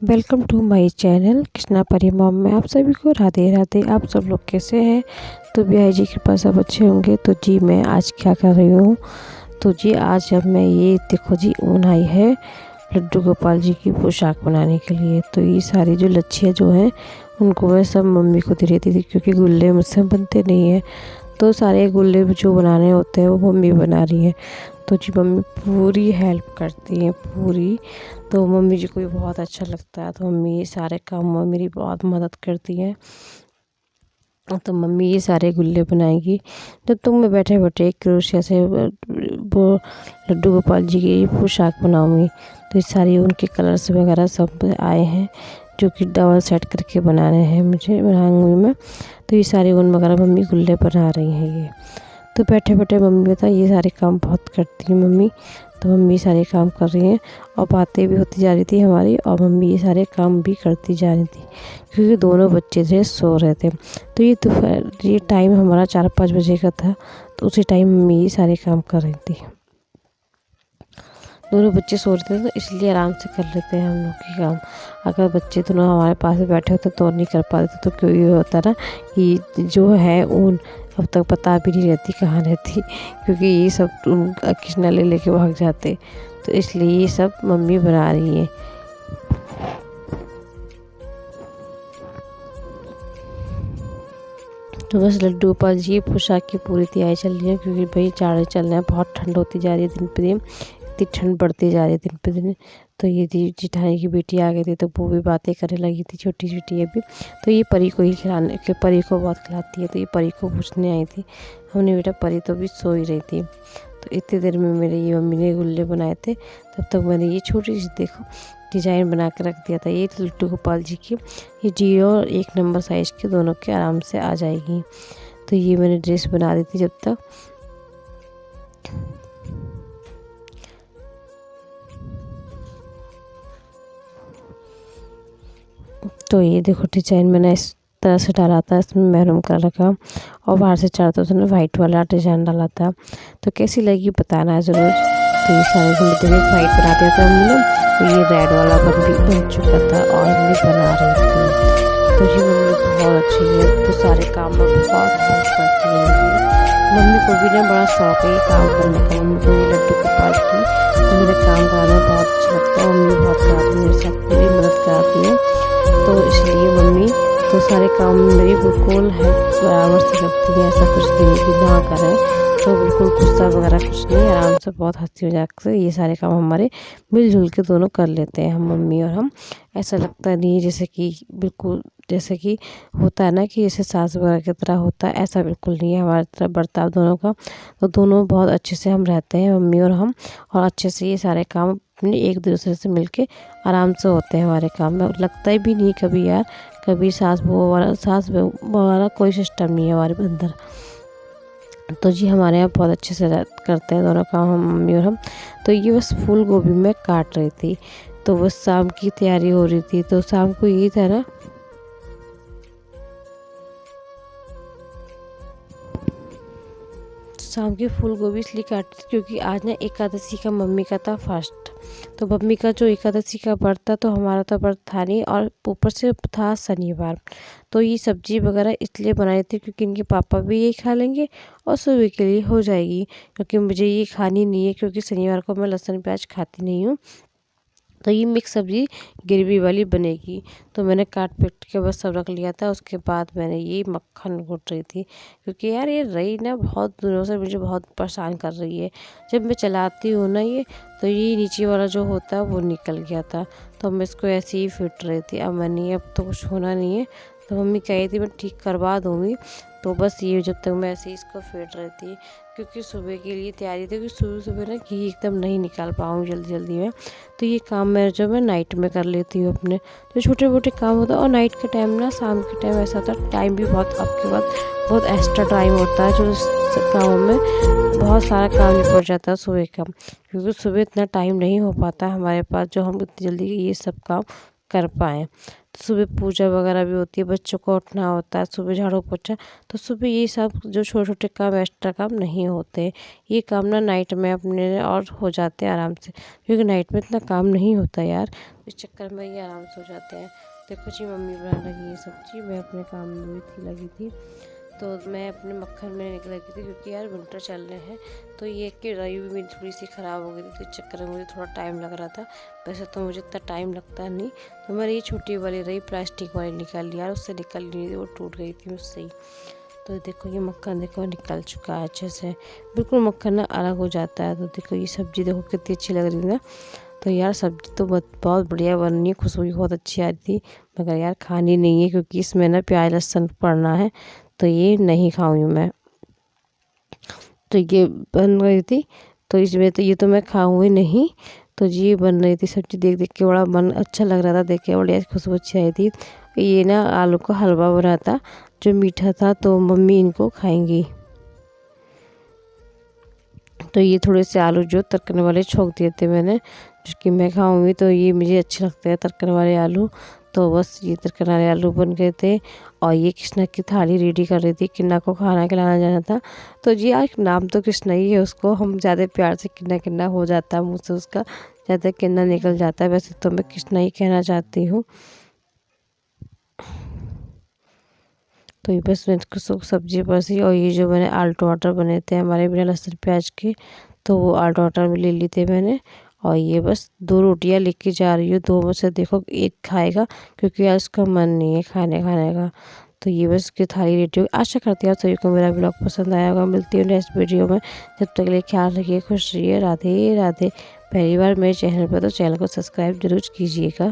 Welcome to my channel Krishna Pari mom में आप सभी को राधे राधे। आप सब लोग कैसे हैं? तो बिहाई जी के पास सब अच्छे होंगे। तो जी मैं आज क्या कर रही हूँ, तो जी आज जब मैं ये देखो जी ऊन आई है लड्डू गोपाल जी की पोशाक बनाने के लिए। तो ये सारी जो लच्छियाँ जो हैं उनको मैं सब मम्मी को दे रही थी, क्योंकि गुल्ले मुझसे बनते नहीं हैं। तो सारे गुल्ले जो बनाने होते हैं वो मम्मी बना रही हैं। तो जी मम्मी पूरी हेल्प करती हैं पूरी। तो मम्मी जी को भी बहुत अच्छा लगता है, तो मम्मी ये सारे काम में मेरी बहुत मदद करती हैं। तो मम्मी ये सारे गुल्ले बनाएगी। जब तक मैं बैठे बैठे एक क्रोशिया से वो लड्डू गोपाल जी की पोशाक बनाऊंगी। तो ये सारी उनके कलर्स वगैरह सब आए हैं, जो कि डबल सेट करके बनाने हैं मुझे बनाऊंगी मैं। तो ये सारे ऊन वगैरह मम्मी गुल्ले बना रही हैं ये। तो बैठे बैठे मम्मी बता ये सारे काम बहुत करती है मम्मी। तो मम्मी सारे काम कर रही हैं और बातें भी होती जा रही थी हमारी, और मम्मी ये सारे काम भी करती जा रही थी, क्योंकि दोनों बच्चे थे सो रहे थे। तो ये दोपहर ये टाइम हमारा 4-5 बजे का था। तो उसी टाइम मम्मी ये सारे काम कर रही थी। दोनों बच्चे सो रहे थे तो इसलिए आराम से कर लेते हैं हम लोग के काम। अगर बच्चे दोनों हमारे पास बैठे होते तो नहीं कर पाते। तो क्यों ये होता ना कि जो है ऊन अब तक पता भी नहीं रहती कहाँ रहती, क्योंकि ये सब कृष्णा ले लेके भाग जाते। तो इसलिए ये सब मम्मी बना रही है। तो बस लड्डू गोपाल जी की पोशाक की पूरी तैयारी चल रही है, क्योंकि भाई जाड़े चल रहे हैं, बहुत ठंड होती जा रही है दिन पे दिन, इतनी ठंड बढ़ती जा रही है दिन पे दिन। तो ये जिठानी की बेटी आ गई थी, तो वो भी बातें करने लगी थी छोटी छोटी अभी। तो ये परी को ही खिलाने के, परी को बहुत खिलाती है। तो ये परी को पूछने आई थी हमने, बेटा परी तो भी सो ही रही थी। तो इतनी देर में मेरे ये मम्मी ने गुल्ले बनाए थे, तब तक मैंने ये छोटी सी देखो डिज़ाइन बना के रख दिया था। ये लड्डू गोपाल जी की ये 0 और 1 नंबर साइज़ के दोनों के आराम से आ जाएगी। तो ये मैंने ड्रेस बना दी थी जब तक। तो ये देखो डिजाइन मैंने इस तरह से डाला था, इसमें मैरून कलर का, और बाहर से चारों तरफ से वाइट वाला डिजाइन डाला था। तो कैसी लगी बताना है ज़रूर। तो ये सारे गुल्ले देखिए वाइट बना दिया था हमने। तो ये रेड वाला बन चुका था और हमने बना रही थी। तो ये मम्मी बहुत अच्छी है, तो सारे काम में बहुत हेल्प करती है मम्मी को भी ना बड़ा शौक है ये काम करने का। मम्मी को ये लड्डू गोपाल की तो मेरे काम कराना बहुत अच्छा लगता है। मम्मी बहुत कराती है मेरे साथ, पूरी मदद कराती है। तो इसलिए मम्मी तो सारे काम मेरी बिल्कुल हेल्प बराबर से करती है। ऐसा कुछ नहीं कि ना करें, तो बिल्कुल गुस्सा वगैरह कुछ नहीं, आराम से बहुत हंसी मजाक से ये सारे काम हमारे मिलजुल के दोनों कर लेते हैं हम मम्मी और हम। ऐसा लगता नहीं है जैसे कि बिल्कुल जैसे कि होता है ना कि जैसे सास वगैरह की तरह होता है, ऐसा बिल्कुल नहीं है हमारी तरफ बर्ताव दोनों का। तो दोनों बहुत अच्छे से हम रहते हैं मम्मी और हम, और अच्छे से ये सारे काम अपने एक दूसरे से मिलके आराम से होते हैं हमारे काम में। लगता ही भी नहीं कभी यार, कभी सास बहू वाला कोई सिस्टम नहीं है हमारे अंदर। तो जी हमारे यहाँ बहुत अच्छे से करते हैं दोनों काम हम मम्मी और हम। तो ये बस फूल गोभी में काट रही थी, तो बस शाम की तैयारी हो रही थी। तो शाम को ये था ना शाम की फूल गोभी इसलिए काटी क्योंकि आज ना एकादशी का मम्मी का था फास्ट। तो मम्मी का जो एकादशी का व्रत था, तो हमारा तो व्रत था नहीं, और ऊपर से था शनिवार। तो ये सब्जी वगैरह इसलिए बनाई थी क्योंकि इनके पापा भी यही खा लेंगे और सुबह के लिए हो जाएगी, क्योंकि मुझे ये खानी नहीं है, क्योंकि शनिवार को मैं लहसुन प्याज खाती नहीं हूँ। तो ये मिक्स सब्ज़ी ग्रेवी वाली बनेगी। तो मैंने काट पीट के बस सब रख लिया था। उसके बाद मैंने ये मक्खन घोट रही थी, क्योंकि यार ये रही ना बहुत दिनों से मुझे बहुत परेशान कर रही है। जब मैं चलाती हूँ ना ये, तो ये नीचे वाला जो होता है वो निकल गया था। तो मैं इसको ऐसे ही फिट रही थी। अब मैंने अब तो कुछ होना नहीं है, तो मम्मी कह रही थी मैं ठीक करवा दूँगी। तो बस ये जब तक मैं ऐसे ही इसको फेंट रही थी, क्योंकि सुबह के लिए तैयारी थी, क्योंकि सुबह सुबह ना घी एकदम नहीं निकाल पाऊँगी जल्दी जल्दी में। तो ये काम मैं नाइट में कर लेती हूँ अपने, जो छोटे मोटे काम होता है। और नाइट के टाइम ना, शाम के टाइम ऐसा होता है टाइम भी बहुत आपके पास बहुत एक्स्ट्रा टाइम होता है, जो इस कामों में बहुत सारा काम निपट जाता है सुबह का, क्योंकि सुबह इतना टाइम नहीं हो पाता हमारे पास जो हम इतनी जल्दी ये सब काम कर पाएँ। सुबह पूजा वगैरह भी होती है, बच्चों को उठना होता है, सुबह झाड़ू पोछा, तो सुबह ये सब जो छोटे छोटे काम एक्स्ट्रा काम नहीं होते। ये काम ना नाइट में अपने और हो जाते हैं आराम से, क्योंकि नाइट में इतना काम नहीं होता यार, इस चक्कर में ये आराम से हो जाते हैं। देखो जी मम्मी बनाने लगी ये सब्जी, मैं अपने काम में भी थी लगी थी। तो मैं अपने मक्खन में निकल लगी थी, क्योंकि यार विंटर चल रहे हैं, तो ये कि रही भी मेरी थोड़ी सी ख़राब हो गई थी, तो इस चक्कर में मुझे थोड़ा टाइम लग रहा था। वैसे तो मुझे इतना टाइम लगता नहीं, तो मैंने ये छोटी वाली रही प्लास्टिक वाली निकाल लिया, और उससे निकल नहीं थी, वो टूट गई थी मुझसे ही। तो देखो ये मक्खन देखो निकल चुका है अच्छे से, बिल्कुल मक्खन ना अलग हो जाता है। तो देखो ये सब्ज़ी देखो कितनी अच्छी लग रही है ना। तो यार सब्ज़ी तो बहुत बढ़िया बन रही है, खुशबू भी बहुत अच्छी आ रही थी, मगर यार खानी नहीं है, क्योंकि इसमें ना प्याज लहसुन पड़ना है, तो ये नहीं खाऊंगी मैं। तो ये बन रही थी, तो इसमें तो ये तो मैं खाऊंगी नहीं। तो ये बन रही थी सब्ज़ी, देख देख के बड़ा मन अच्छा लग रहा था, देख के बढ़िया खुशबू अच्छी आई थी। ये ना आलू का हलवा बना था जो मीठा था, तो मम्मी इनको खाएंगी। तो ये थोड़े से आलू जो तड़कने वाले छोंक दिए थे मैंने, जो कि मैं खाऊंगी, तो ये मुझे अच्छे लगते हैं तड़कने वाले आलू। तो बस ये तड़कने वाले आलू बन गए थे, और ये कृष्णा की थाली रेडी कर रही थी, किन्ना को खाना खिलाना जाना था। तो जी यार नाम तो कृष्णा ही है, उसको हम ज़्यादा प्यार से किन्ना किन्ना हो जाता है, मुझसे उसका ज़्यादा किन्ना निकल जाता है, वैसे तो मैं कृष्णा ही कहना चाहती हूँ। तो ये बस मैंने सब्जी बसी, और ये जो मैंने आलू टमाटर बने थे हमारे बिना लहसुन प्याज के, तो वो आलू टमाटर भी ले लिए थे मैंने। और ये बस 2 रोटियां लेके जा रही हूँ, 2 में से देखो एक खाएगा, क्योंकि आज उसका मन नहीं है खाने का। तो ये बस की थाली रेडी होगी। आशा करती हूँ आप सभी को मेरा ब्लॉग पसंद आया होगा। मिलती हूँ नेक्स्ट वीडियो में, जब तक के लिए ख्याल रखिए, खुश रहिए, राधे राधे। पहली बार मेरे चैनल पर तो चैनल को सब्सक्राइब जरूर कीजिएगा।